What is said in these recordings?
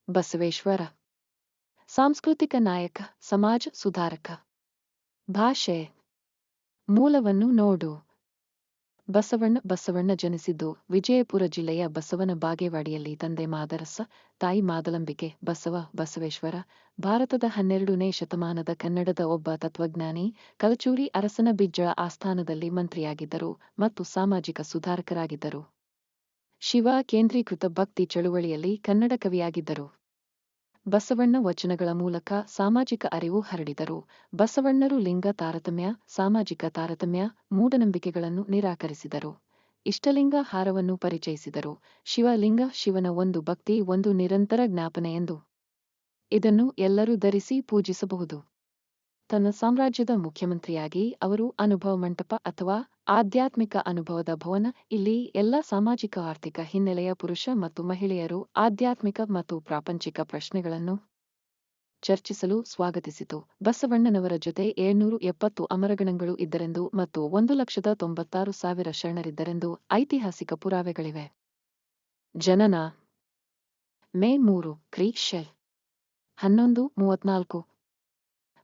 ಬಸವೇಶ್ವರ ಸಾಂಸ್ಕೃತಿಕ ನಾಯಕ, ಸಮಾಜ ಸುಧಾರಕ. ಭಾಷೆ ಮೂಲವನ್ನು ನೋಡು. ಬಸವಣ್ಣ ಜನಿಸಿದ್ದು ವಿಜಯಪುರ ಜಿಲ್ಲೆಯ ಬಸವನ ಬಾಗೇವಾಡಿಯಲ್ಲಿ. ತಂದೆ ಮಾದರಸ, ತಾಯಿ ಮಾದಲಂಬಿಕೆ. ಬಸವೇಶ್ವರ ಭಾರತದ 12ನೇ ಶತಮಾನದ ಕನ್ನಡದ ಒಬ್ಬ ತತ್ವಜ್ಞಾನಿ. ಕಲಚೂರಿ ಅರಸನ ಬಿಜ್ಜಳ ಆಸ್ಥಾನದಲ್ಲಿ ಮಂತ್ರಿಯಾಗಿದ್ದರು ಮತ್ತು ಸಾಮಾಜಿಕ ಸುಧಾರಕರಾಗಿದ್ದರು. ಶಿವ ಕೇಂದ್ರೀಕೃತ ಭಕ್ತಿ ಚಳುವಳಿಯಲ್ಲಿ ಕನ್ನಡ ಕವಿಯಾಗಿದ್ದರು. ಬಸವಣ್ಣ ವಚನಗಳ ಮೂಲಕ ಸಾಮಾಜಿಕ ಅರಿವು ಹರಡಿದರು. ಬಸವಣ್ಣರು ಲಿಂಗ ತಾರತಮ್ಯ, ಸಾಮಾಜಿಕ ತಾರತಮ್ಯ, ಮೂಢನಂಬಿಕೆಗಳನ್ನು ನಿರಾಕರಿಸಿದರು. ಇಷ್ಟಲಿಂಗ ಹಾರವನ್ನು ಪರಿಚಯಿಸಿದರು. ಶಿವಲಿಂಗ ಶಿವನ ಒಂದು ಭಕ್ತಿ, ಒಂದು ನಿರಂತರ ಜ್ಞಾಪನೆ ಎಂದು. ಇದನ್ನು ಎಲ್ಲರೂ ಧರಿಸಿ ಪೂಜಿಸಬಹುದು. ತನ್ನ ಸಾಮ್ರಾಜ್ಯದ ಮುಖ್ಯಮಂತ್ರಿಯಾಗಿ ಅವರು ಅನುಭವ ಮಂಟಪ ಅಥವಾ ಆಧ್ಯಾತ್ಮಿಕ ಅನುಭವದ ಭವನ. ಇಲ್ಲಿ ಎಲ್ಲ ಸಾಮಾಜಿಕ ಆರ್ಥಿಕ ಹಿನ್ನೆಲೆಯ ಪುರುಷ ಮತ್ತು ಮಹಿಳೆಯರು ಆಧ್ಯಾತ್ಮಿಕ ಮತ್ತು ಪ್ರಾಪಂಚಿಕ ಪ್ರಶ್ನೆಗಳನ್ನು ಚರ್ಚಿಸಲು ಸ್ವಾಗತಿಸಿತು. ಬಸವಣ್ಣನವರ ಜೊತೆ 770 ಅಮರಗಣಗಳು ಇದ್ದರೆಂದು ಮತ್ತು 1,96,000 ಶರಣರಿದ್ದರೆಂದು ಐತಿಹಾಸಿಕ ಪುರಾವೆಗಳಿವೆ. ಜನನ ಮೇ 3, ಕ್ರಿ.ಶ. 1134.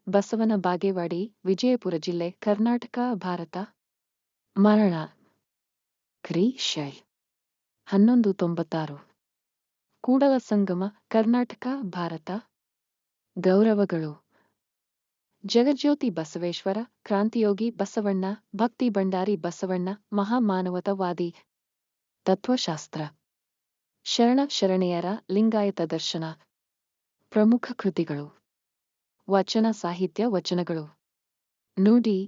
ಬಸವನ ಬಾಗೇವಾಡಿ, ವಿಜಯಪುರ ಜಿಲ್ಲೆ, ಕರ್ನಾಟಕ, ಭಾರತ. ಮರಣ ಕ್ರಿ.ಶ. 1196. ಕೂಡಲ ಸಂಗಮ, ಕರ್ನಾಟಕ, ಭಾರತ. ಗೌರವಗಳು: ಜಗಜ್ಯೋತಿ ಬಸವೇಶ್ವರ, ಕ್ರಾಂತಿಯೋಗಿ ಬಸವಣ್ಣ, ಭಕ್ತಿ ಭಂಡಾರಿ ಬಸವಣ್ಣ, ಮಹಾಮಾನವತಾವಾದಿ. ತತ್ವಶಾಸ್ತ್ರ. ಶರಣೆಯರ ಲಿಂಗಾಯತ ದರ್ಶನ. ಪ್ರಮುಖ ಕೃತಿಗಳು: ವಚನ ಸಾಹಿತ್ಯ. ವಚನಗಳು. ನುಡಿ.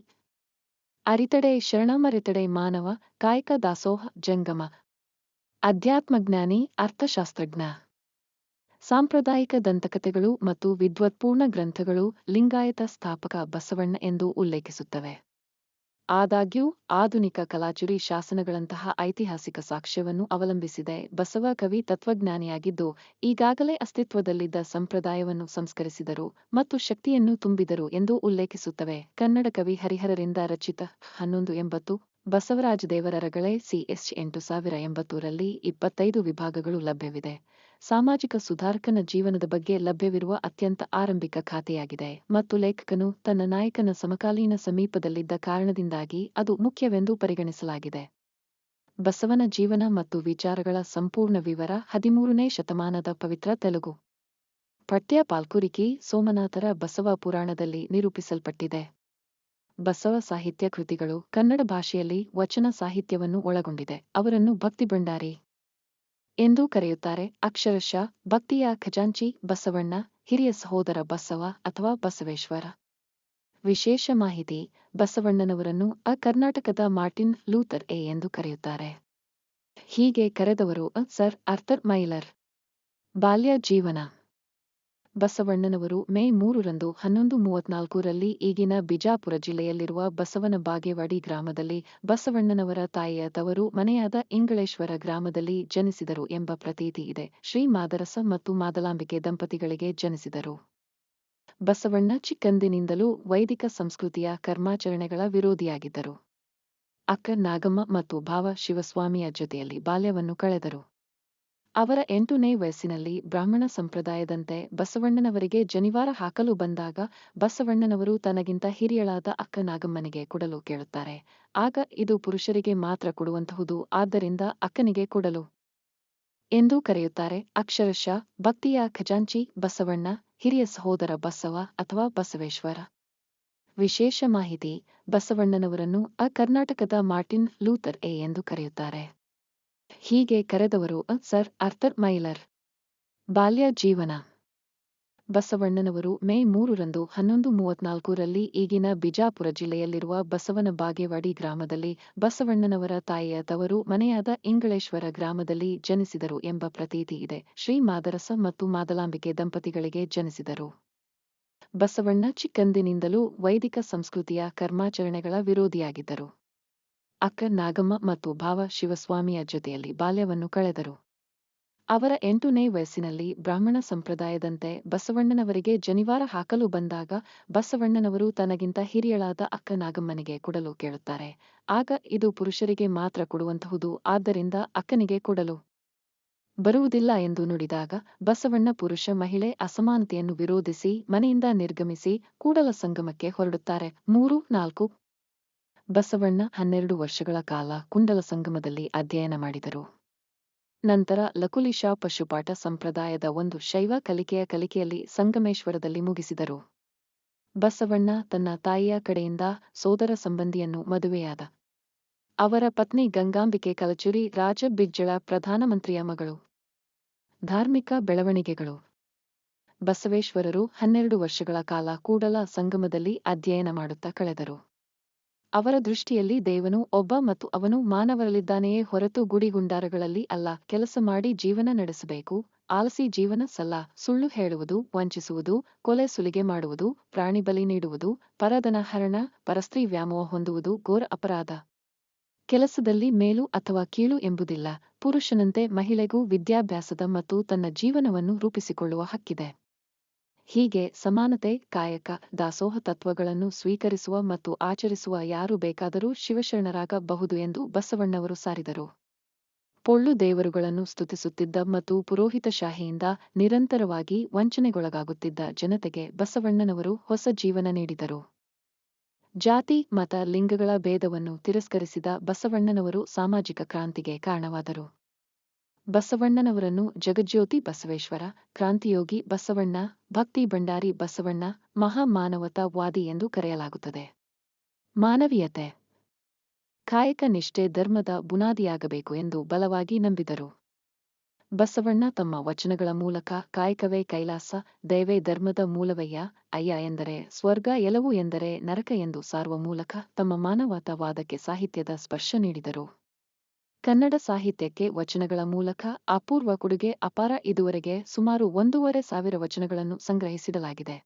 ಅರಿತಡೆ ಶರಣಮರೆತಡೆ ಮಾನವ, ಕಾಯಕ ದಾಸೋಹ, ಜಂಗಮ. ಅಧ್ಯಾತ್ಮಜ್ಞಾನಿ, ಅರ್ಥಶಾಸ್ತ್ರಜ್ಞ. ಸಾಂಪ್ರದಾಯಿಕ ದಂತಕಥೆಗಳು ಮತ್ತು ವಿದ್ವತ್ಪೂರ್ಣ ಗ್ರಂಥಗಳು ಲಿಂಗಾಯತ ಸ್ಥಾಪಕ ಬಸವಣ್ಣ ಎಂದು ಉಲ್ಲೇಖಿಸುತ್ತವೆ. ಆದಾಗ್ಯೂ ಆಧುನಿಕ ಕಲಾಚುರಿ ಶಾಸನಗಳಂತಹ ಐತಿಹಾಸಿಕ ಸಾಕ್ಷ್ಯವನ್ನು ಅವಲಂಬಿಸಿದೆ. ಬಸವ ಕವಿ ತತ್ವಜ್ಞಾನಿಯಾಗಿದ್ದು ಈಗಾಗಲೇ ಅಸ್ತಿತ್ವದಲ್ಲಿದ್ದ ಸಂಪ್ರದಾಯವನ್ನು ಸಂಸ್ಕರಿಸಿದರು ಮತ್ತು ಶಕ್ತಿಯನ್ನು ತುಂಬಿದರು ಎಂದು ಉಲ್ಲೇಖಿಸುತ್ತವೆ. ಕನ್ನಡ ಕವಿ ಹರಿಹರರಿಂದ ರಚಿತ 1180 ಬಸವರಾಜದೇವರ ರಗಳೆ ಸಿ.ಎಸ್. 8080 ರಲ್ಲಿ 25 ವಿಭಾಗಗಳು ಲಭ್ಯವಿದೆ. ಸಾಮಾಜಿಕ ಸುಧಾರಕನ ಜೀವನದ ಬಗ್ಗೆ ಲಭ್ಯವಿರುವ ಅತ್ಯಂತ ಆರಂಭಿಕ ಖಾತೆಯಾಗಿದೆ ಮತ್ತು ಲೇಖಕನು ತನ್ನ ನಾಯಕನ ಸಮಕಾಲೀನ ಸಮೀಪದಲ್ಲಿದ್ದ ಕಾರಣದಿಂದಾಗಿ ಅದು ಮುಖ್ಯವೆಂದು ಪರಿಗಣಿಸಲಾಗಿದೆ. ಬಸವನ ಜೀವನ ಮತ್ತು ವಿಚಾರಗಳ ಸಂಪೂರ್ಣ ವಿವರ 13ನೇ ಶತಮಾನದ ಪವಿತ್ರ ತೆಲುಗು ಪಠ್ಯ ಪಾಲ್ಕುರಿಕಿ ಸೋಮನಾಥರ ಬಸವ ಪುರಾಣದಲ್ಲಿ ನಿರೂಪಿಸಲ್ಪಟ್ಟಿದೆ. ಬಸವ ಸಾಹಿತ್ಯ ಕೃತಿಗಳು ಕನ್ನಡ ಭಾಷೆಯಲ್ಲಿ ವಚನ ಸಾಹಿತ್ಯವನ್ನು ಒಳಗೊಂಡಿದೆ. ಅವರನ್ನು ಭಕ್ತಿ ಭಂಡಾರಿ ಎಂದೂ ಕರೆಯುತ್ತಾರೆ. ಅಕ್ಷರಶಃ ಭಕ್ತಿಯ ಖಜಾಂಚಿ ಬಸವಣ್ಣ, ಹಿರಿಯ ಸಹೋದರ ಬಸವ ಅಥವಾ ಬಸವೇಶ್ವರ. ವಿಶೇಷ ಮಾಹಿತಿ: ಬಸವಣ್ಣನವರನ್ನು ಕರ್ನಾಟಕದ ಮಾರ್ಟಿನ್ ಲೂಥರ್ ಎಂದು ಕರೆಯುತ್ತಾರೆ. ಹೀಗೆ ಕರೆದವರು ಸರ್ ಆರ್ಥರ್ ಮೈಲರ್. ಬಾಲ್ಯ ಜೀವನ: ಬಸವಣ್ಣನವರು ಮೇ 3 ರಂದು 1134 ರಲ್ಲಿ ಈಗಿನ ಬಿಜಾಪುರ ಜಿಲ್ಲೆಯಲ್ಲಿರುವ ಬಸವನ ಬಾಗೇವಾಡಿ ಗ್ರಾಮದಲ್ಲಿ ಬಸವಣ್ಣನವರ ತಾಯಿಯ ತವರು ಮನೆಯಾದ ಇಂಗಳೇಶ್ವರ ಗ್ರಾಮದಲ್ಲಿ ಜನಿಸಿದರು ಎಂಬ ಪ್ರತೀತಿ ಇದೆ. ಶ್ರೀ ಮಾದರಸ ಮತ್ತು ಮಾದಲಾಂಬಿಕೆ ದಂಪತಿಗಳಿಗೆ ಜನಿಸಿದರು. ಬಸವಣ್ಣ ಚಿಕ್ಕಂದಿನಿಂದಲೂ ವೈದಿಕ ಸಂಸ್ಕೃತಿಯ ಕರ್ಮಾಚರಣೆಗಳ ವಿರೋಧಿಯಾಗಿದ್ದರು. ಅಕ್ಕ ನಾಗಮ್ಮ ಮತ್ತು ಭಾವ ಶಿವಸ್ವಾಮಿಯ ಜೊತೆಯಲ್ಲಿ ಬಾಲ್ಯವನ್ನು ಕಳೆದರು. ಅವರ 8ನೇ ವಯಸ್ಸಿನಲ್ಲಿ ಬ್ರಾಹ್ಮಣ ಸಂಪ್ರದಾಯದಂತೆ ಬಸವಣ್ಣನವರಿಗೆ ಜನಿವಾರ ಹಾಕಲು ಬಂದಾಗ ಬಸವಣ್ಣನವರು ತನಗಿಂತ ಹಿರಿಯಳಾದ ಅಕ್ಕ ನಾಗಮ್ಮನಿಗೆ ಕೊಡಲು ಕೇಳುತ್ತಾರೆ. ಆಗ ಇದು ಪುರುಷರಿಗೆ ಮಾತ್ರ ಕೊಡುವಂತಹುದು, ಆದ್ದರಿಂದ ಅಕ್ಕನಿಗೆ ಕೊಡಲು ಎಂದೂ ಕರೆಯುತ್ತಾರೆ. ಅಕ್ಷರಶಃ ಭಕ್ತಿಯ ಖಜಾಂಚಿ ಬಸವಣ್ಣ, ಹಿರಿಯ ಸಹೋದರ ಬಸವ ಅಥವಾ ಬಸವೇಶ್ವರ. ವಿಶೇಷ ಮಾಹಿತಿ: ಬಸವಣ್ಣನವರನ್ನು ಕರ್ನಾಟಕದ ಮಾರ್ಟಿನ್ ಲೂಥರ್ ಎಂದು ಕರೆಯುತ್ತಾರೆ. ಹೀಗೆ ಕರೆದವರು ಸರ್ ಆರ್ಥರ್ ಮೈಲರ್. ಬಾಲ್ಯ ಜೀವನ: ಬಸವಣ್ಣನವರು ಮೇ 3 ರಂದು 1134 ರಲ್ಲಿ ಈಗಿನ ಬಿಜಾಪುರ ಜಿಲ್ಲೆಯಲ್ಲಿರುವ ಬಸವನ ಬಾಗೇವಾಡಿ ಗ್ರಾಮದಲ್ಲಿ ಬಸವಣ್ಣನವರ ತಾಯಿಯ ತವರು ಮನೆಯಾದ ಇಂಗಳೇಶ್ವರ ಗ್ರಾಮದಲ್ಲಿ ಜನಿಸಿದರು ಎಂಬ ಪ್ರತೀತಿ ಇದೆ. ಶ್ರೀ ಮಾದರಸ ಮತ್ತು ಮಾದಲಾಂಬಿಕೆ ದಂಪತಿಗಳಿಗೆ ಜನಿಸಿದರು. ಬಸವಣ್ಣ ಚಿಕ್ಕಂದಿನಿಂದಲೂ ವೈದಿಕ ಸಂಸ್ಕೃತಿಯ ಕರ್ಮಾಚರಣೆಗಳ ವಿರೋಧಿಯಾಗಿದ್ದರು. ಅಕ್ಕ ನಾಗಮ್ಮ ಮತ್ತು ಭಾವ ಶಿವಸ್ವಾಮಿಯ ಜೊತೆಯಲ್ಲಿ ಬಾಲ್ಯವನ್ನು ಕಳೆದರು. ಅವರ 8ನೇ ವಯಸ್ಸಿನಲ್ಲಿ ಬ್ರಾಹ್ಮಣ ಸಂಪ್ರದಾಯದಂತೆ ಬಸವಣ್ಣನವರಿಗೆ ಜನಿವಾರ ಹಾಕಲು ಬಂದಾಗ ಬಸವಣ್ಣನವರು ತನಗಿಂತ ಹಿರಿಯಳಾದ ಅಕ್ಕ ನಾಗಮ್ಮನಿಗೆ ಕೊಡಲು ಕೇಳುತ್ತಾರೆ. ಆಗ ಇದು ಪುರುಷರಿಗೆ ಮಾತ್ರ ಕೊಡುವಂತಹುದು, ಆದ್ದರಿಂದ ಅಕ್ಕನಿಗೆ ಕೊಡಲು ಬರುವುದಿಲ್ಲ ಎಂದು ನುಡಿದಾಗ ಬಸವಣ್ಣ ಪುರುಷ ಮಹಿಳೆ ಅಸಮಾನತೆಯನ್ನು ವಿರೋಧಿಸಿ ಮನೆಯಿಂದ ನಿರ್ಗಮಿಸಿ ಕೂಡಲ ಸಂಗಮಕ್ಕೆ ಹೊರಡುತ್ತಾರೆ. 3-4 ಬಸವಣ್ಣ 12 ವರ್ಷಗಳ ಕಾಲ ಕುಂಡಲ ಸಂಗಮದಲ್ಲಿ ಅಧ್ಯಯನ ಮಾಡಿದರು. ನಂತರ ಲಕುಲಿಶ ಪಶುಪಾಠ ಸಂಪ್ರದಾಯದ ಒಂದು ಶೈವ ಕಲಿಕೆಯಲ್ಲಿ ಸಂಗಮೇಶ್ವರದಲ್ಲಿ ಮುಗಿಸಿದರು. ಬಸವಣ್ಣ ತನ್ನ ತಾಯಿಯ ಕಡೆಯಿಂದ ಸೋದರ ಸಂಬಂಧಿಯನ್ನು ಮದುವೆಯಾದ. ಅವರ ಪತ್ನಿ ಗಂಗಾಂಬಿಕೆ ಕಲಚುರಿ ರಾಜ ಬಿಜ್ಜಳ ಪ್ರಧಾನಮಂತ್ರಿಯ ಮಗಳು. ಧಾರ್ಮಿಕ ಬೆಳವಣಿಗೆಗಳು. ಬಸವೇಶ್ವರರು 12 ವರ್ಷಗಳ ಕಾಲ ಕೂಡಲ ಸಂಗಮದಲ್ಲಿ ಅಧ್ಯಯನ ಮಾಡುತ್ತಾ ಕಳೆದರು. ಅವರ ದೃಷ್ಟಿಯಲ್ಲಿ ದೇವನು ಒಬ್ಬ ಮತ್ತು ಅವನು ಮಾನವರಲ್ಲಿದ್ದಾನೆಯೇ ಹೊರತು ಗುಡಿಗುಂಡಾರಗಳಲ್ಲಿ ಅಲ್ಲ. ಕೆಲಸ ಮಾಡಿ ಜೀವನ ನಡೆಸಬೇಕು. ಆಲಸಿ ಜೀವನ ಸಲ್ಲ. ಸುಳ್ಳು ಹೇಳುವುದು, ವಂಚಿಸುವುದು, ಕೊಲೆ ಸುಲಿಗೆ ಮಾಡುವುದು, ಪ್ರಾಣಿ ಬಲಿ ನೀಡುವುದು, ಪರಧನ ಹರಣ, ಪರಸ್ತ್ರೀ ವ್ಯಾಮೋಹ ಹೊಂದುವುದು ಘೋರ ಅಪರಾಧ. ಕೆಲಸದಲ್ಲಿ ಮೇಲು ಅಥವಾ ಕೀಳು ಎಂಬುದಿಲ್ಲ. ಪುರುಷನಂತೆ ಮಹಿಳೆಗೂ ವಿದ್ಯಾಭ್ಯಾಸದ ಮತ್ತು ತನ್ನ ಜೀವನವನ್ನು ರೂಪಿಸಿಕೊಳ್ಳುವ ಹಕ್ಕಿದೆ. ಹೀಗೆ ಸಮಾನತೆ, ಕಾಯಕ, ದಾಸೋಹ ತತ್ವಗಳನ್ನು ಸ್ವೀಕರಿಸುವ ಮತ್ತು ಆಚರಿಸುವ ಯಾರು ಬೇಕಾದರೂ ಶಿವಶರಣರಾಗಬಹುದು ಎಂದು ಬಸವಣ್ಣವರು ಸಾರಿದರು. ಪೊಳ್ಳು ದೇವರುಗಳನ್ನು ಸ್ತುತಿಸುತ್ತಿದ್ದ ಮತ್ತು ಪುರೋಹಿತಶಾಹಿಯಿಂದ ನಿರಂತರವಾಗಿ ವಂಚನೆಗೊಳಗಾಗುತ್ತಿದ್ದ ಜನತೆಗೆ ಬಸವಣ್ಣನವರು ಹೊಸ ಜೀವನ ನೀಡಿದರು. ಜಾತಿ, ಮತ, ಲಿಂಗಗಳ ಭೇದವನ್ನು ತಿರಸ್ಕರಿಸಿದ ಬಸವಣ್ಣನವರು ಸಾಮಾಜಿಕ ಕ್ರಾಂತಿಗೆ ಕಾರಣವಾದರು. ಬಸವಣ್ಣನವರನ್ನು ಜಗಜ್ಯೋತಿ ಬಸವೇಶ್ವರ, ಕ್ರಾಂತಿಯೋಗಿ ಬಸವಣ್ಣ, ಭಕ್ತಿ ಭಂಡಾರಿ ಬಸವಣ್ಣ, ಮಹಾ ಮಾನವತಾವಾದಿ ಎಂದು ಕರೆಯಲಾಗುತ್ತದೆ. ಮಾನವೀಯತೆ, ಕಾಯಕ ನಿಷ್ಠೆ ಧರ್ಮದ ಬುನಾದಿಯಾಗಬೇಕು ಎಂದು ಬಲವಾಗಿ ನಂಬಿದರು. ಬಸವಣ್ಣ ತಮ್ಮ ವಚನಗಳ ಮೂಲಕ ಕಾಯಕವೇ ಕೈಲಾಸ, ದಯವೇ ಧರ್ಮದ ಮೂಲವಯ್ಯ, ಅಯ್ಯ ಎಂದರೆ ಸ್ವರ್ಗ, ಎಲವು ಎಂದರೆ ನರಕ ಎಂದು ಸಾರುವ ಮೂಲಕ ತಮ್ಮ ಮಾನವತಾವಾದಕ್ಕೆ ಸಾಹಿತ್ಯದ ಸ್ಪರ್ಶ ನೀಡಿದರು. ಕನ್ನಡ ಸಾಹಿತ್ಯಕ್ಕೆ ವಚನಗಳ ಮೂಲಕ ಅಪೂರ್ವ ಕೊಡುಗೆ ಅಪಾರ. ಇದುವರೆಗೆ ಸುಮಾರು 1,500 ವಚನಗಳನ್ನು ಸಂಗ್ರಹಿಸಿಡಲಾಗಿದೆ.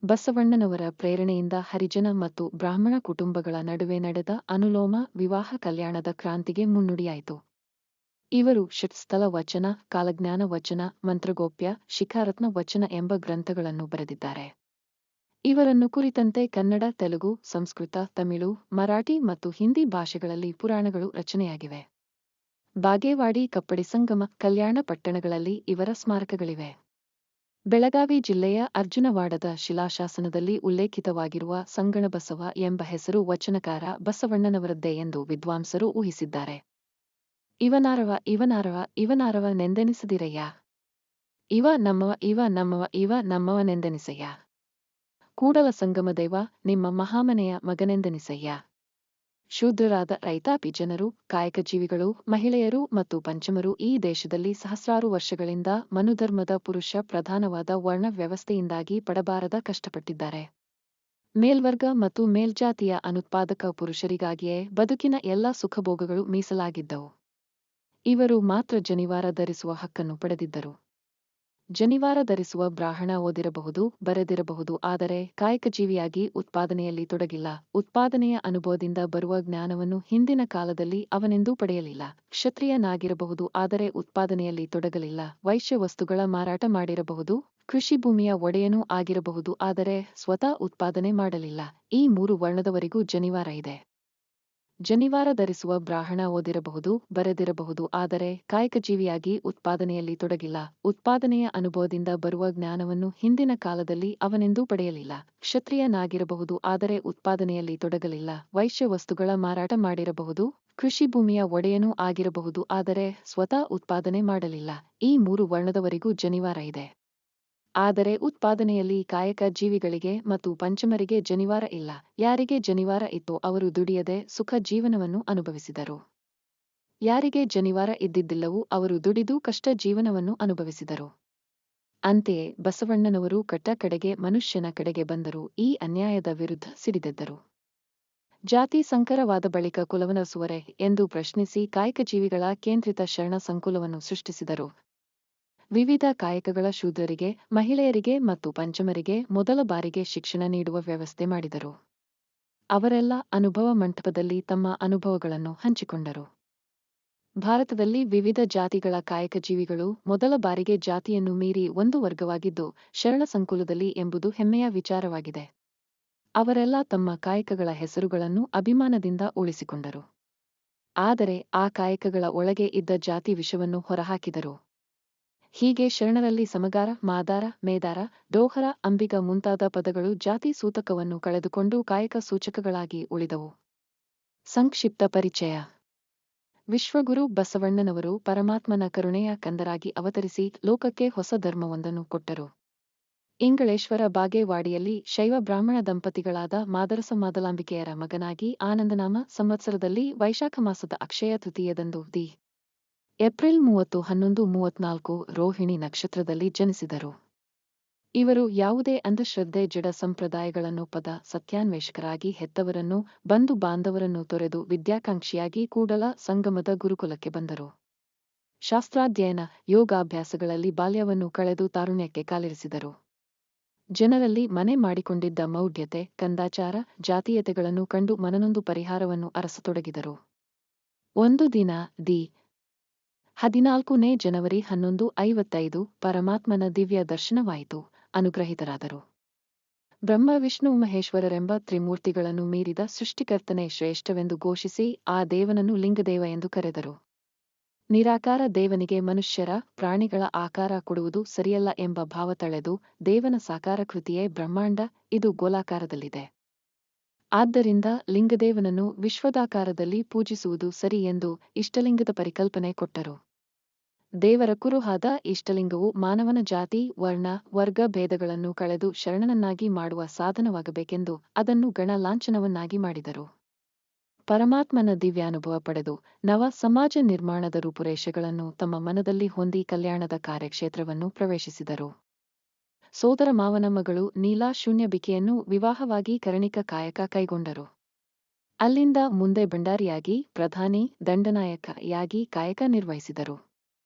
ಬಸವಣ್ಣನವರ ಪ್ರೇರಣೆಯಿಂದ ಹರಿಜನ ಮತ್ತು ಬ್ರಾಹ್ಮಣ ಕುಟುಂಬಗಳ ನಡುವೆ ನಡೆದ ಅನುಲೋಮ ವಿವಾಹ ಕಲ್ಯಾಣದ ಕ್ರಾಂತಿಗೆ ಮುನ್ನುಡಿಯಾಯಿತು. ಇವರು ಷಟ್ಸ್ಥಲ ವಚನ, ಕಾಲಜ್ಞಾನ ವಚನ, ಮಂತ್ರಗೋಪ್ಯ, ಶಿಖಾರತ್ನ ವಚನ ಎಂಬ ಗ್ರಂಥಗಳನ್ನು ಬರೆದಿದ್ದಾರೆ. ಇವರನ್ನು ಕುರಿತಂತೆ ಕನ್ನಡ, ತೆಲುಗು, ಸಂಸ್ಕೃತ, ತಮಿಳು, ಮರಾಠಿ ಮತ್ತು ಹಿಂದಿ ಭಾಷೆಗಳಲ್ಲಿ ಪುರಾಣಗಳು ರಚನೆಯಾಗಿವೆ. ಬಾಗೇವಾಡಿ, ಕಪ್ಪಡಿ ಸಂಗಮ, ಕಲ್ಯಾಣ ಪಟ್ಟಣಗಳಲ್ಲಿ ಇವರ ಸ್ಮಾರಕಗಳಿವೆ. ಬೆಳಗಾವಿ ಜಿಲ್ಲೆಯ ಅರ್ಜುನವಾಡದ ಶಿಲಾಶಾಸನದಲ್ಲಿ ಉಲ್ಲೇಖಿತವಾಗಿರುವ ಸಂಗಣಬಸವ ಎಂಬ ಹೆಸರು ವಚನಕಾರ ಬಸವಣ್ಣನವರದ್ದೇ ಎಂದು ವಿದ್ವಾಂಸರು ಊಹಿಸಿದ್ದಾರೆ. ಇವನಾರವ ನೆಂದೆನಿಸದಿರಯ್ಯ. ಇವ ನಮ್ಮವನೆಂದೆನಿಸಯ್ಯ. ಕೂಡಲ ಸಂಗಮ ದೇವ ನಿಮ್ಮ ಮಹಾಮನೆಯ ಮಗನೆಂದೆನಿಸಯ್ಯ. ಶೂದ್ರರಾದ ರೈತಾಪಿ ಜನರು, ಕಾಯಕ ಜೀವಿಗಳು, ಮಹಿಳೆಯರು ಮತ್ತು ಪಂಚಮರು ಈ ದೇಶದಲ್ಲಿ ಸಹಸ್ರಾರು ವರ್ಷಗಳಿಂದ ಮನುಧರ್ಮದ ಪುರುಷ ಪ್ರಧಾನವಾದ ವರ್ಣ ವ್ಯವಸ್ಥೆಯಿಂದಾಗಿ ಪಡಬಾರದ ಕಷ್ಟಪಟ್ಟಿದ್ದಾರೆ. ಮೇಲ್ವರ್ಗ ಮತ್ತು ಮೇಲ್ಜಾತಿಯ ಅನುತ್ಪಾದಕ ಪುರುಷರಿಗಾಗಿಯೇ ಬದುಕಿನ ಎಲ್ಲ ಸುಖಭೋಗಗಳು ಮೀಸಲಾಗಿದ್ದವು. ಇವರು ಮಾತ್ರ ಜನಿವಾರ ಧರಿಸುವ ಹಕ್ಕನ್ನು ಪಡೆದಿದ್ದರು. ಜನಿವಾರ ಧರಿಸುವ ಬ್ರಾಹ್ಮಣ ಓದಿರಬಹುದು, ಬರೆದಿರಬಹುದು, ಆದರೆ ಕಾಯಕಜೀವಿಯಾಗಿ ಉತ್ಪಾದನೆಯಲ್ಲಿ ತೊಡಗಿಲ್ಲ. ಉತ್ಪಾದನೆಯ ಅನುಭವದಿಂದ ಬರುವ ಜ್ಞಾನವನ್ನು ಹಿಂದಿನ ಕಾಲದಲ್ಲಿ ಅವನೆಂದೂ ಪಡೆಯಲಿಲ್ಲ. ಕ್ಷತ್ರಿಯನಾಗಿರಬಹುದು, ಆದರೆ ಉತ್ಪಾದನೆಯಲ್ಲಿ ತೊಡಗಲಿಲ್ಲ. ವೈಶ್ಯ ವಸ್ತುಗಳ ಮಾರಾಟ ಮಾಡಿರಬಹುದು, ಕೃಷಿ ಭೂಮಿಯ ಒಡೆಯನೂ ಆಗಿರಬಹುದು, ಆದರೆ ಸ್ವತಃ ಉತ್ಪಾದನೆ ಮಾಡಲಿಲ್ಲ. ಈ 3 ವರ್ಣದವರಿಗೂ ಜನಿವಾರ ಇದೆ. ಜನಿವಾರ ಧರಿಸುವ ಬ್ರಾಹ್ಮಣ ಓದಿರಬಹುದು, ಬರೆದಿರಬಹುದು, ಆದರೆ ಕಾಯಕಜೀವಿಯಾಗಿ ಉತ್ಪಾದನೆಯಲ್ಲಿ ತೊಡಗಿಲ್ಲ. ಉತ್ಪಾದನೆಯ ಅನುಭವದಿಂದ ಬರುವ ಜ್ಞಾನವನ್ನು ಹಿಂದಿನ ಕಾಲದಲ್ಲಿ ಅವನೆಂದೂ ಪಡೆಯಲಿಲ್ಲ. ಕ್ಷತ್ರಿಯನಾಗಿರಬಹುದು, ಆದರೆ ಉತ್ಪಾದನೆಯಲ್ಲಿ ತೊಡಗಲಿಲ್ಲ. ವೈಶ್ಯ ವಸ್ತುಗಳ ಮಾರಾಟ ಮಾಡಿರಬಹುದು, ಕೃಷಿ ಭೂಮಿಯ ಒಡೆಯನೂ ಆಗಿರಬಹುದು, ಆದರೆ ಸ್ವತಃ ಉತ್ಪಾದನೆ ಮಾಡಲಿಲ್ಲ. ಈ 3 ವರ್ಣದವರಿಗೂ ಜನಿವಾರ ಇದೆ. ಆದರೆ ಉತ್ಪಾದನೆಯಲ್ಲಿ ಕಾಯಕ ಜೀವಿಗಳಿಗೆ ಮತ್ತು ಪಂಚಮರಿಗೆ ಜನಿವಾರ ಇಲ್ಲ. ಯಾರಿಗೆ ಜನಿವಾರ ಇತ್ತೋ ಅವರು ದುಡಿಯದೆ ಸುಖ ಜೀವನವನ್ನು ಅನುಭವಿಸಿದರು. ಯಾರಿಗೆ ಜನಿವಾರ ಇದ್ದಿದ್ದಿಲ್ಲವೋ ಅವರು ದುಡಿದು ಕಷ್ಟ ಜೀವನವನ್ನು ಅನುಭವಿಸಿದರು. ಅಂತೆಯೇ ಬಸವಣ್ಣನವರು ಕಟ್ಟ ಕಡೆಗೆ ಮನುಷ್ಯನ ಕಡೆಗೆ ಬಂದರು. ಈ ಅನ್ಯಾಯದ ವಿರುದ್ಧ ಸಿಡಿದೆದ್ದರು. ಜಾತಿ ಸಂಕರವಾದ ಬಳಿಕ ಕುಲವನಸುವರೆ ಎಂದು ಪ್ರಶ್ನಿಸಿ ಕಾಯಕಜೀವಿಗಳ ಕೇಂದ್ರಿತ ಶರಣ ಸಂಕುಲವನ್ನು ಸೃಷ್ಟಿಸಿದರು. ವಿವಿಧ ಕಾಯಕಗಳ ಶೂದ್ರರಿಗೆ, ಮಹಿಳೆಯರಿಗೆ ಮತ್ತು ಪಂಚಮರಿಗೆ ಮೊದಲ ಬಾರಿಗೆ ಶಿಕ್ಷಣ ನೀಡುವ ವ್ಯವಸ್ಥೆ ಮಾಡಿದರು. ಅವರೆಲ್ಲ ಅನುಭವ ಮಂಟಪದಲ್ಲಿ ತಮ್ಮ ಅನುಭವಗಳನ್ನು ಹಂಚಿಕೊಂಡರು. ಭಾರತದಲ್ಲಿ ವಿವಿಧ ಜಾತಿಗಳ ಕಾಯಕಜೀವಿಗಳು ಮೊದಲ ಬಾರಿಗೆ ಜಾತಿಯನ್ನು ಮೀರಿ ಒಂದು ವರ್ಗವಾಗಿದ್ದು ಶರಣ ಸಂಕುಲದಲ್ಲಿ ಎಂಬುದು ಹೆಮ್ಮೆಯ ವಿಚಾರವಾಗಿದೆ. ಅವರೆಲ್ಲ ತಮ್ಮ ಕಾಯಕಗಳ ಹೆಸರುಗಳನ್ನು ಅಭಿಮಾನದಿಂದ ಉಳಿಸಿಕೊಂಡರು. ಆದರೆ ಆ ಕಾಯಕಗಳ ಒಳಗೆ ಇದ್ದ ಜಾತಿ ವಿಷವನ್ನು ಹೊರಹಾಕಿದರು. ಹೀಗೆ ಶರಣರಲ್ಲಿ ಸಮಗಾರ, ಮಾದಾರ, ಮೇದಾರ, ಡೋಹರ, ಅಂಬಿಗ ಮುಂತಾದ ಪದಗಳು ಜಾತಿ ಸೂತಕವನ್ನು ಕಳೆದುಕೊಂಡು ಕಾಯಕ ಸೂಚಕಗಳಾಗಿ ಉಳಿದವು. ಸಂಕ್ಷಿಪ್ತ ಪರಿಚಯ. ವಿಶ್ವಗುರು ಬಸವಣ್ಣನವರು ಪರಮಾತ್ಮನ ಕರುಣೆಯ ಕಂದರಾಗಿ ಅವತರಿಸಿ ಲೋಕಕ್ಕೆ ಹೊಸ ಧರ್ಮವೊಂದನ್ನು ಕೊಟ್ಟರು. ಇಂಗಳೇಶ್ವರ ಬಾಗೇವಾಡಿಯಲ್ಲಿ ಶೈವ ಬ್ರಾಹ್ಮಣ ದಂಪತಿಗಳಾದ ಮಾದರಸ ಮಾದಲಾಂಬಿಕೆಯರ ಮಗನಾಗಿ ಆನಂದನಾಮ ಸಂವತ್ಸರದಲ್ಲಿ ವೈಶಾಖ ಮಾಸದ ಅಕ್ಷಯ ತೃತೀಯದಂದು ದಿ. ಏಪ್ರಿಲ್ 30, 1134 ರೋಹಿಣಿ ನಕ್ಷತ್ರದಲ್ಲಿ ಜನಿಸಿದರು. ಇವರು ಯಾವುದೇ ಅಂಧಶ್ರದ್ಧೆ, ಜಡ ಸಂಪ್ರದಾಯಗಳನ್ನೊಪ್ಪದ ಸತ್ಯಾನ್ವೇಷಕರಾಗಿ ಹೆತ್ತವರನ್ನು, ಬಂಧು ಬಾಂಧವರನ್ನು ತೊರೆದು ವಿದ್ಯಾಕಾಂಕ್ಷಿಯಾಗಿ ಕೂಡಲ ಸಂಗಮದ ಗುರುಕುಲಕ್ಕೆ ಬಂದರು. ಶಾಸ್ತ್ರಾಧ್ಯಯನ, ಯೋಗಾಭ್ಯಾಸಗಳಲ್ಲಿ ಬಾಲ್ಯವನ್ನು ಕಳೆದು ತಾರುಣ್ಯಕ್ಕೆ ಕಾಲಿರಿಸಿದರು. ಜನರಲ್ಲಿ ಮನೆ ಮಾಡಿಕೊಂಡಿದ್ದ ಮೌಢ್ಯತೆ, ಕಂದಾಚಾರ, ಜಾತೀಯತೆಗಳನ್ನು ಕಂಡು ಮನನೊಂದು ಪರಿಹಾರವನ್ನು ಅರಸತೊಡಗಿದರು. ಒಂದು ದಿನ ದಿ. 14ನೇ ಜನವರಿ 1155 ಪರಮಾತ್ಮನ ದಿವ್ಯ ದರ್ಶನವಾಯಿತು. ಅನುಗ್ರಹಿತರಾದರು. ಬ್ರಹ್ಮ, ವಿಷ್ಣು, ಮಹೇಶ್ವರರೆಂಬ ತ್ರಿಮೂರ್ತಿಗಳನ್ನು ಮೀರಿದ ಸೃಷ್ಟಿಕರ್ತನೇ ಶ್ರೇಷ್ಠವೆಂದು ಘೋಷಿಸಿ ಆ ದೇವನನ್ನು ಲಿಂಗದೇವ ಎಂದು ಕರೆದರು. ನಿರಾಕಾರ ದೇವನಿಗೆ ಮನುಷ್ಯರ, ಪ್ರಾಣಿಗಳ ಆಕಾರ ಕೊಡುವುದು ಸರಿಯಲ್ಲ ಎಂಬ ಭಾವ ತಳೆದು ದೇವನ ಸಾಕಾರ ಕೃತಿಯೇ ಬ್ರಹ್ಮಾಂಡ, ಇದು ಗೋಲಾಕಾರದಲ್ಲಿದೆ. ಆದ್ದರಿಂದ ಲಿಂಗದೇವನನ್ನು ವಿಶ್ವದಾಕಾರದಲ್ಲಿ ಪೂಜಿಸುವುದು ಸರಿ ಎಂದು ಇಷ್ಟಲಿಂಗದ ಪರಿಕಲ್ಪನೆ ಕೊಟ್ಟರು. ದೇವರ ಕುರುಹಾದ ಇಷ್ಟಲಿಂಗವು ಮಾನವನ ಜಾತಿ, ವರ್ಣ, ವರ್ಗ ಭೇದಗಳನ್ನು ಕಳೆದು ಶರಣನನ್ನಾಗಿ ಮಾಡುವ ಸಾಧನವಾಗಬೇಕೆಂದು ಅದನ್ನು ಗಣ ಲಾಂಛನವನ್ನಾಗಿ ಮಾಡಿದರು. ಪರಮಾತ್ಮನ ದಿವ್ಯಾನುಭವ ಪಡೆದು ನವ ಸಮಾಜ ನಿರ್ಮಾಣದ ರೂಪುರೇಷೆಗಳನ್ನು ತಮ್ಮ ಮನದಲ್ಲಿ ಹೊಂದಿ ಕಲ್ಯಾಣದ ಕಾರ್ಯಕ್ಷೇತ್ರವನ್ನು ಪ್ರವೇಶಿಸಿದರು. ಸೋದರ ಮಾವನ ಮಗಳು ನೀಲಾ ಶೂನ್ಯಬಿಕೆಯನ್ನು ವಿವಾಹವಾಗಿ ಕರಣಿಕ ಕಾಯಕ ಕೈಗೊಂಡರು. ಅಲ್ಲಿಂದ ಮುಂದೆ ಭಂಡಾರಿಯಾಗಿ, ಪ್ರಧಾನಿ, ದಂಡನಾಯಕಯಾಗಿ ಕಾಯಕ ನಿರ್ವಹಿಸಿದರು.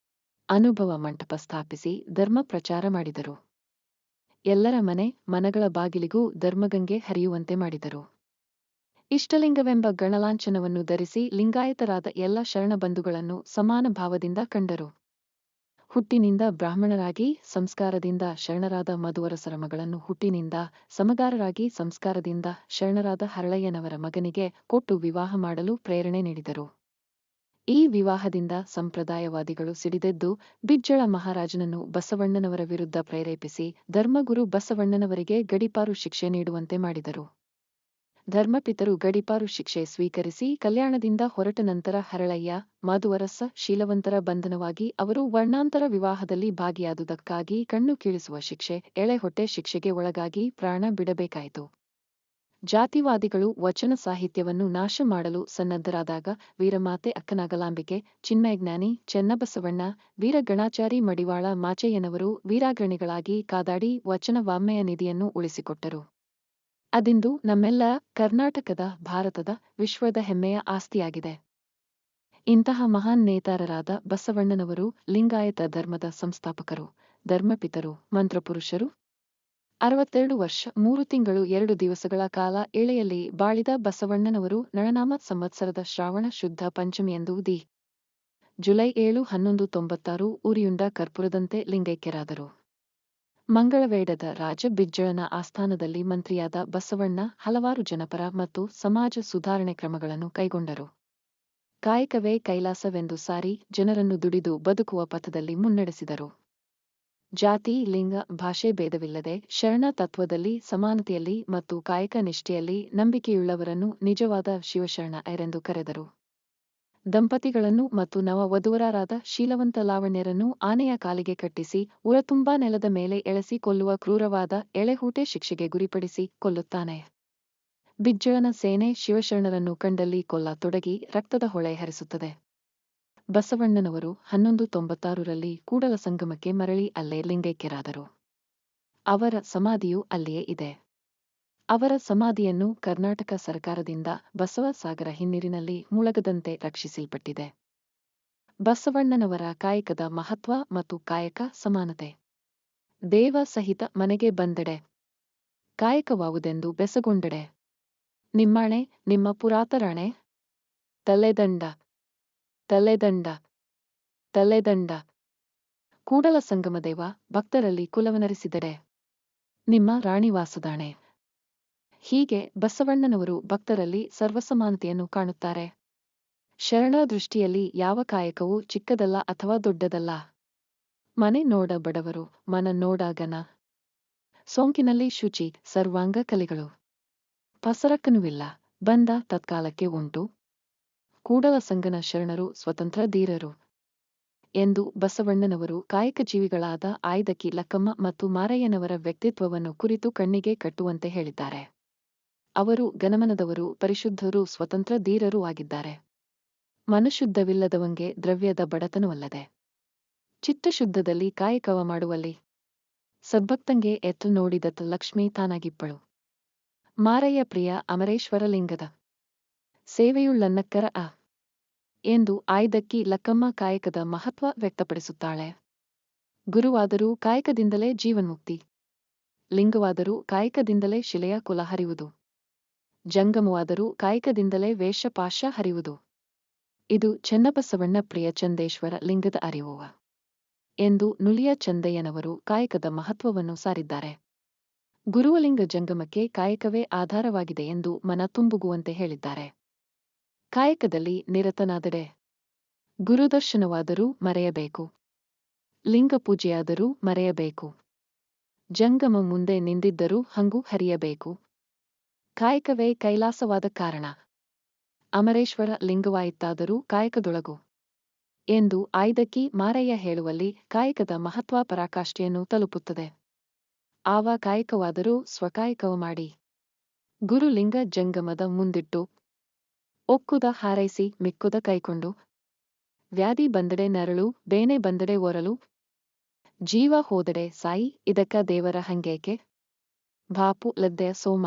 ಅನುಭವ ಮಂಟಪ ಸ್ಥಾಪಿಸಿ ಧರ್ಮ ಪ್ರಚಾರ ಮಾಡಿದರು. ಎಲ್ಲರ ಮನೆ ಮನಗಳ ಬಾಗಿಲಿಗೂ ಧರ್ಮಗಂಗೆ ಹರಿಯುವಂತೆ ಮಾಡಿದರು. ಇಷ್ಟಲಿಂಗವೆಂಬ ಗಣಲಾಂಛನವನ್ನು ಧರಿಸಿ ಲಿಂಗಾಯತರಾದ ಎಲ್ಲ ಶರಣಬಂಧುಗಳನ್ನು ಸಮಾನ ಭಾವದಿಂದ ಕಂಡರು. ಹುಟ್ಟಿನಿಂದ ಬ್ರಾಹ್ಮಣರಾಗಿ, ಸಂಸ್ಕಾರದಿಂದ ಶರಣರಾದ ಮಧುವರಸರ ಮಗಳನ್ನು ಹುಟ್ಟಿನಿಂದ ಸಮಗಾರರಾಗಿ, ಸಂಸ್ಕಾರದಿಂದ ಶರಣರಾದ ಹರಳಯ್ಯನವರ ಮಗನಿಗೆ ಕೊಟ್ಟು ವಿವಾಹ ಮಾಡಲು ಪ್ರೇರಣೆ ನೀಡಿದರು. ಈ ವಿವಾಹದಿಂದ ಸಂಪ್ರದಾಯವಾದಿಗಳು ಸಿಡಿದೆದ್ದು ಬಿಜ್ಜಳ ಮಹಾರಾಜನನ್ನು ಬಸವಣ್ಣನವರ ವಿರುದ್ಧ ಪ್ರೇರೇಪಿಸಿ ಧರ್ಮಗುರು ಬಸವಣ್ಣನವರಿಗೆ ಗಡೀಪಾರು ಶಿಕ್ಷೆ ನೀಡುವಂತೆ ಮಾಡಿದರು. ಧರ್ಮಪಿತರು ಗಡೀಪಾರು ಶಿಕ್ಷೆ ಸ್ವೀಕರಿಸಿ ಕಲ್ಯಾಣದಿಂದ ಹೊರಟ ನಂತರ ಹರಳಯ್ಯ, ಮಧುವರಸ ಶೀಲವಂತರ ಬಂಧನವಾಗಿ ಅವರು ವರ್ಣಾಂತರ ವಿವಾಹದಲ್ಲಿ ಭಾಗಿಯಾದುದಕ್ಕಾಗಿ ಕಣ್ಣು ಕೀಳಿಸುವ ಶಿಕ್ಷೆ, ಎಳೆ ಹೊಟ್ಟೆ ಶಿಕ್ಷೆಗೆ ಒಳಗಾಗಿ ಪ್ರಾಣ ಬಿಡಬೇಕಾಯಿತು. ಜಾತಿವಾದಿಗಳು ವಚನ ಸಾಹಿತ್ಯವನ್ನು ನಾಶ ಮಾಡಲು ಸನ್ನದ್ಧರಾದಾಗ ವೀರಮಾತೆ ಅಕ್ಕನಾಗಲಾಂಬಿಕೆ, ಚಿನ್ಮಯಜ್ಞಾನಿ ಚೆನ್ನಬಸವಣ್ಣ, ವೀರಗಣಾಚಾರಿ ಮಡಿವಾಳ ಮಾಚಯ್ಯನವರು ವೀರಾಗ್ರಣಿಗಳಾಗಿ ಕಾದಾಡಿ ವಚನ ವಾಜ್ಮಯ ನಿಧಿಯನ್ನು ಉಳಿಸಿಕೊಟ್ಟರು. ಅದಿಂದು ನಮ್ಮೆಲ್ಲ ಕರ್ನಾಟಕದ, ಭಾರತದ, ವಿಶ್ವದ ಹೆಮ್ಮೆಯ ಆಸ್ತಿಯಾಗಿದೆ. ಇಂತಹ ಮಹಾನ್ ನೇತಾರರಾದ ಬಸವಣ್ಣನವರು ಲಿಂಗಾಯತ ಧರ್ಮದ ಸಂಸ್ಥಾಪಕರು, ಧರ್ಮಪಿತರು, ಮಂತ್ರಪುರುಷರು. 62 ವರ್ಷ 3 ತಿಂಗಳು 2 ದಿವಸಗಳ ಕಾಲ ಏಳೆಯಲ್ಲಿ ಬಾಳಿದ ಬಸವಣ್ಣನವರು ನಳನಾಮ ಸಂವತ್ಸರದ ಶ್ರಾವಣ ಶುದ್ಧ ಪಂಚಮಿಯಂದು ದಿ. ಜುಲೈ 7, 1196 ಉರಿಯುಂಡ ಕರ್ಪೂರದಂತೆ ಲಿಂಗೈಕ್ಯರಾದರು. ಮಂಗಳವೇಡದ ರಾಜ ಬಿಜ್ಜಳನ ಆಸ್ಥಾನದಲ್ಲಿ ಮಂತ್ರಿಯಾದ ಬಸವಣ್ಣ ಹಲವಾರು ಜನಪರ ಮತ್ತು ಸಮಾಜ ಸುಧಾರಣೆ ಕ್ರಮಗಳನ್ನು ಕೈಗೊಂಡರು. ಕಾಯಕವೇ ಕೈಲಾಸವೆಂದು ಸಾರಿ ಜನರನ್ನು ದುಡಿದು ಬದುಕುವ ಪಥದಲ್ಲಿ ಮುನ್ನಡೆಸಿದರು. ಜಾತಿ, ಲಿಂಗ, ಭಾಷೆ ಭೇದವಿಲ್ಲದೆ ಶರಣ ತತ್ವದಲ್ಲಿ, ಸಮಾನತೆಯಲ್ಲಿ ಮತ್ತು ಕಾಯಕ ನಿಷ್ಠೆಯಲ್ಲಿ ನಂಬಿಕೆಯುಳ್ಳವರನ್ನು ನಿಜವಾದ ಶಿವಶರಣರೆಂದು ಕರೆದರು. ದಂಪತಿಗಳನ್ನು ಮತ್ತು ನವ ವಧುವರರಾದ ಶೀಲವಂತ ಲಾವಣ್ಯರನ್ನು ಆನೆಯ ಕಾಲಿಗೆ ಕಟ್ಟಿಸಿ ಉರತುಂಬಾ ನೆಲದ ಮೇಲೆ ಎಳೆಸಿ ಕೊಲ್ಲುವ ಕ್ರೂರವಾದ ಎಳೆಹೂಟೆ ಶಿಕ್ಷೆಗೆ ಗುರಿಪಡಿಸಿ ಕೊಲ್ಲುತ್ತಾನೆ. ಬಿಜ್ಜಳನ ಸೇನೆ ಶಿವಶರಣರನ್ನು ಕಂಡಲ್ಲಿ ಕೊಲ್ಲ ತೊಡಗಿ ರಕ್ತದ ಹೊಳೆ ಹರಿಸುತ್ತದೆ. ಬಸವಣ್ಣನವರು 1196ರಲ್ಲಿ ಕೂಡಲ ಸಂಗಮಕ್ಕೆ ಮರಳಿ ಅಲ್ಲೇ ಲಿಂಗೈಕ್ಯರಾದರು. ಅವರ ಸಮಾಧಿಯು ಅಲ್ಲಿಯೇ ಇದೆ. ಅವರ ಸಮಾಧಿಯನ್ನು ಕರ್ನಾಟಕ ಸರ್ಕಾರದಿಂದ ಬಸವ ಸಾಗರ ಹಿನ್ನೀರಿನಲ್ಲಿ ಮುಳಗದಂತೆ ರಕ್ಷಿಸಲ್ಪಟ್ಟಿದೆ. ಬಸವಣ್ಣನವರ ಕಾಯಕದ ಮಹತ್ವ ಮತ್ತು ಕಾಯಕ ಸಮಾನತೆ. ದೇವ ಸಹಿತ ಮನೆಗೆ ಬಂದೆಡೆ ಕಾಯಕವಾವುದೆಂದು ಬೆಸಗೊಂಡೆಡೆ ನಿಮ್ಮಾಣೆ ನಿಮ್ಮ ಪುರಾತರಾಣೆ ತಲೆದಂಡ ತಲೆದಂಡ ತಲೆದಂಡ ಕೂಡಲ ಸಂಗಮದೇವ ಭಕ್ತರಲ್ಲಿ ಕುಲವನರಿಸಿದೆಡೆ ನಿಮ್ಮ ರಾಣಿವಾಸದಾಣೆ. ಹೀಗೆ ಬಸವಣ್ಣನವರು ಭಕ್ತರಲ್ಲಿ ಸರ್ವಸಮಾನತೆಯನ್ನು ಕಾಣುತ್ತಾರೆ. ಶರಣರ ದೃಷ್ಟಿಯಲ್ಲಿ ಯಾವ ಕಾಯಕವೂ ಚಿಕ್ಕದಲ್ಲ ಅಥವಾ ದೊಡ್ಡದಲ್ಲ. ಮನೆ ನೋಡ ಬಡವರು, ಮನ ನೋಡ ಘನ. ಸೋಂಕಿನಲ್ಲಿ ಶುಚಿ, ಸರ್ವಾಂಗ ಕಲೆಗಳು. ಪಸರಕ್ಕನುವಿಲ್ಲ, ಬಂದ ತತ್ಕಾಲಕ್ಕೆ ಉಂಟು. ಕೂಡಲ ಸಂಗನ ಶರಣರು ಸ್ವತಂತ್ರ ಧೀರರು ಎಂದು ಬಸವಣ್ಣನವರು ಕಾಯಕ ಜೀವಿಗಳಾದ ಆಯ್ದಕ್ಕಿ ಲಕ್ಕಮ್ಮ ಮತ್ತು ಮಾರಯ್ಯನವರ ವ್ಯಕ್ತಿತ್ವವನ್ನು ಕುರಿತು ಕಣ್ಣಿಗೆ ಕಟ್ಟುವಂತೆ ಹೇಳಿದ್ದಾರೆ. ಅವರು ಘನಮನದವರು, ಪರಿಶುದ್ಧರು, ಸ್ವತಂತ್ರ ಧೀರರೂ ಆಗಿದ್ದಾರೆ. ಮನಶುದ್ಧವಿಲ್ಲದವಂಗೆ ದ್ರವ್ಯದ ಬಡತನವಲ್ಲದೆ ಚಿತ್ತಶುದ್ಧದಲ್ಲಿ ಕಾಯಕವ ಮಾಡುವಲ್ಲಿ ಸದ್ಭಕ್ತಂಗೆ ಎತ್ತು ನೋಡಿದತ್ ಲಕ್ಷ್ಮೀ ತಾನಾಗಿಪ್ಪಳು. ಮಾರಯ್ಯ ಪ್ರಿಯ ಅಮರೇಶ್ವರಲಿಂಗದ ಸೇವೆಯುಳ್ಳನ್ನಕ್ಕರ ಎಂದು ಆಯ್ದಕ್ಕಿ ಲಕ್ಕಮ್ಮ ಕಾಯಕದ ಮಹತ್ವ ವ್ಯಕ್ತಪಡಿಸುತ್ತಾಳೆ. ಗುರುವಾದರೂ ಕಾಯಕದಿಂದಲೇ ಜೀವನ್ಮುಕ್ತಿ, ಲಿಂಗವಾದರೂ ಕಾಯಕದಿಂದಲೇ ಶಿಲೆಯ ಕುಲ ಹರಿಯುವುದು, ಜಂಗಮವಾದರೂ ಕಾಯಕದಿಂದಲೇ ವೇಷಪಾಶ ಹರಿಯುವುದು. ಇದು ಚೆನ್ನಬಸವಣ್ಣ ಪ್ರಿಯ ಚಂದೇಶ್ವರ ಲಿಂಗದ ಅರಿವು ಎಂದು ನುಲಿಯ ಚಂದಯ್ಯನವರು ಕಾಯಕದ ಮಹತ್ವವನ್ನು ಸಾರಿದ್ದಾರೆ. ಗುರುವಲಿಂಗ ಜಂಗಮಕ್ಕೆ ಕಾಯಕವೇ ಆಧಾರವಾಗಿದೆ ಎಂದು ಮನ ತುಂಬುಗುವಂತೆ ಹೇಳಿದ್ದಾರೆ. ಕಾಯಕದಲ್ಲಿ ನಿರತನಾದಡೆ ಗುರುದರ್ಶನವಾದರೂ ಮರೆಯಬೇಕು, ಲಿಂಗ ಪೂಜೆಯಾದರೂ ಮರೆಯಬೇಕು, ಜಂಗಮ ಮುಂದೆ ನಿಂದಿದ್ದರೂ ಹಂಗು ಹರಿಯಬೇಕು. ಕಾಯಕವೇ ಕೈಲಾಸವಾದ ಕಾರಣ ಅಮರೇಶ್ವರ ಲಿಂಗವಾಯಿತಾದರೂ ಕಾಯಕದೊಳಗು ಎಂದು ಆಯ್ದಕ್ಕಿ ಮಾರಯ್ಯ ಹೇಳುವಲ್ಲಿ ಕಾಯಕದ ಮಹತ್ವ ಪರಾಕಾಷ್ಠೆಯನ್ನು ತಲುಪುತ್ತದೆ. ಆವ ಕಾಯಕವಾದರೂ ಸ್ವಕಾಯಕವ ಮಾಡಿ ಗುರುಲಿಂಗ ಜಂಗಮದ ಮುಂದಿಟ್ಟು ಒಕ್ಕುದ ಹಾರೈಸಿ ಮಿಕ್ಕುದ ಕೈಕೊಂಡು ವ್ಯಾಧಿ ಬಂದಡೆ ನರಳು ಬೇನೆ ಬಂದಡೆ ಒರಲು ಜೀವ ಹೋದಡೆ ಸಾಯಿ ಇದಕ್ಕ ದೇವರ ಹಂಗೇಕೆ ಬಾಪು ಲದ್ದೆಯ ಸೋಮ.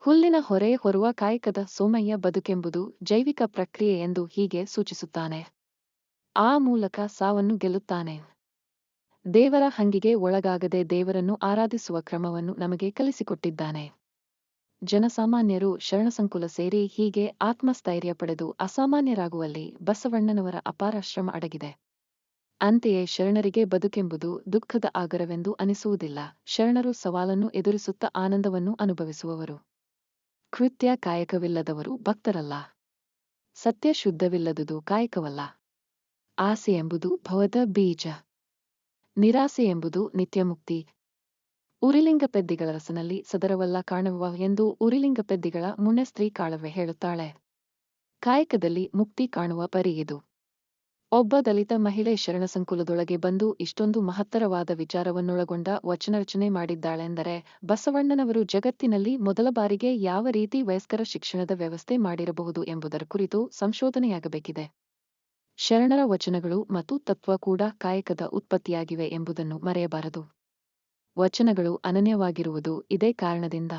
ಹುಲ್ಲಿನ ಹೊರೆ ಹೊರುವ ಕಾಯಕದ ಸೋಮಯ್ಯ ಬದುಕೆಂಬುದು ಜೈವಿಕ ಪ್ರಕ್ರಿಯೆ ಎಂದು ಹೀಗೆ ಸೂಚಿಸುತ್ತಾನೆ. ಆ ಮೂಲಕ ಸಾವನ್ನು ಗೆಲ್ಲುತ್ತಾನೆ. ದೇವರ ಹಂಗಿಗೆ ಒಳಗಾಗದೆ ದೇವರನ್ನು ಆರಾಧಿಸುವ ಕ್ರಮವನ್ನು ನಮಗೆ ಕಲಿಸಿಕೊಟ್ಟಿದ್ದಾನೆ. ಜನಸಾಮಾನ್ಯರು ಶರಣಸಂಕುಲ ಸೇರಿ ಹೀಗೆ ಆತ್ಮಸ್ಥೈರ್ಯ ಪಡೆದು ಅಸಾಮಾನ್ಯರಾಗುವಲ್ಲಿ ಬಸವಣ್ಣನವರ ಅಪಾರ ಶ್ರಮ ಅಡಗಿದೆ. ಅಂತೆಯೇ ಶರಣರಿಗೆ ಬದುಕೆಂಬುದು ದುಃಖದ ಆಗರವೆಂದು ಅನಿಸುವುದಿಲ್ಲ. ಶರಣರು ಸವಾಲನ್ನು ಎದುರಿಸುತ್ತಾ ಆನಂದವನ್ನು ಅನುಭವಿಸುವವರು. ಕೃತ್ಯ ಕಾಯಕವಿಲ್ಲದವರು ಭಕ್ತರಲ್ಲ. ಸತ್ಯ ಶುದ್ಧವಿಲ್ಲದುದು ಕಾಯಕವಲ್ಲ. ಆಸೆ ಎಂಬುದು ಭವದ ಬೀಜ, ನಿರಾಸೆ ಎಂಬುದು ನಿತ್ಯಮುಕ್ತಿ. ಉರಿಲಿಂಗಪೆದ್ದಿಗಳ ರಸನಲ್ಲಿ ಸದರವಲ್ಲ ಕಾಣುವ ಎಂದು ಉರಿಲಿಂಗಪೆದ್ದಿಗಳ ಮುಣ್ಣಸ್ತ್ರೀ ಕಾಳವೆ ಹೇಳುತ್ತಾಳೆ. ಕಾಯಕದಲ್ಲಿ ಮುಕ್ತಿ ಕಾಣುವ ಪರಿ ಇದು. ಒಬ್ಬ ದಲಿತ ಮಹಿಳೆ ಶರಣಸಂಕುಲದೊಳಗೆ ಬಂದು ಇಷ್ಟೊಂದು ಮಹತ್ತರವಾದ ವಿಚಾರವನ್ನೊಳಗೊಂಡ ವಚನರಚನೆ ಮಾಡಿದ್ದಾಳೆಂದರೆ ಬಸವಣ್ಣನವರು ಜಗತ್ತಿನಲ್ಲಿ ಮೊದಲ ಬಾರಿಗೆ ಯಾವ ರೀತಿ ವಯಸ್ಕರ ಶಿಕ್ಷಣದ ವ್ಯವಸ್ಥೆ ಮಾಡಿರಬಹುದು ಎಂಬುದರ ಕುರಿತು ಸಂಶೋಧನೆಯಾಗಬೇಕಿದೆ. ಶರಣರ ವಚನಗಳು ಮತ್ತು ತತ್ವ ಕೂಡ ಕಾಯಕದ ಉತ್ಪತ್ತಿಯಾಗಿವೆ ಎಂಬುದನ್ನು ಮರೆಯಬಾರದು. ವಚನಗಳು ಅನನ್ಯವಾಗಿರುವುದು ಇದೇ ಕಾರಣದಿಂದ.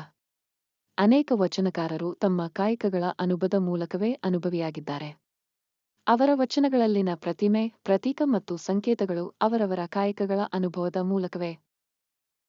ಅನೇಕ ವಚನಕಾರರು ತಮ್ಮ ಕಾಯಕಗಳ ಅನುಭವದ ಮೂಲಕವೇ ಅನುಭವಿಯಾಗಿದ್ದಾರೆ. ಅವರ ವಚನಗಳಲ್ಲಿನ ಪ್ರತಿಮೆ, ಪ್ರತೀಕ ಮತ್ತು ಸಂಕೇತಗಳು ಅವರವರ ಕಾಯಕಗಳ ಅನುಭವದ ಮೂಲಕವೇ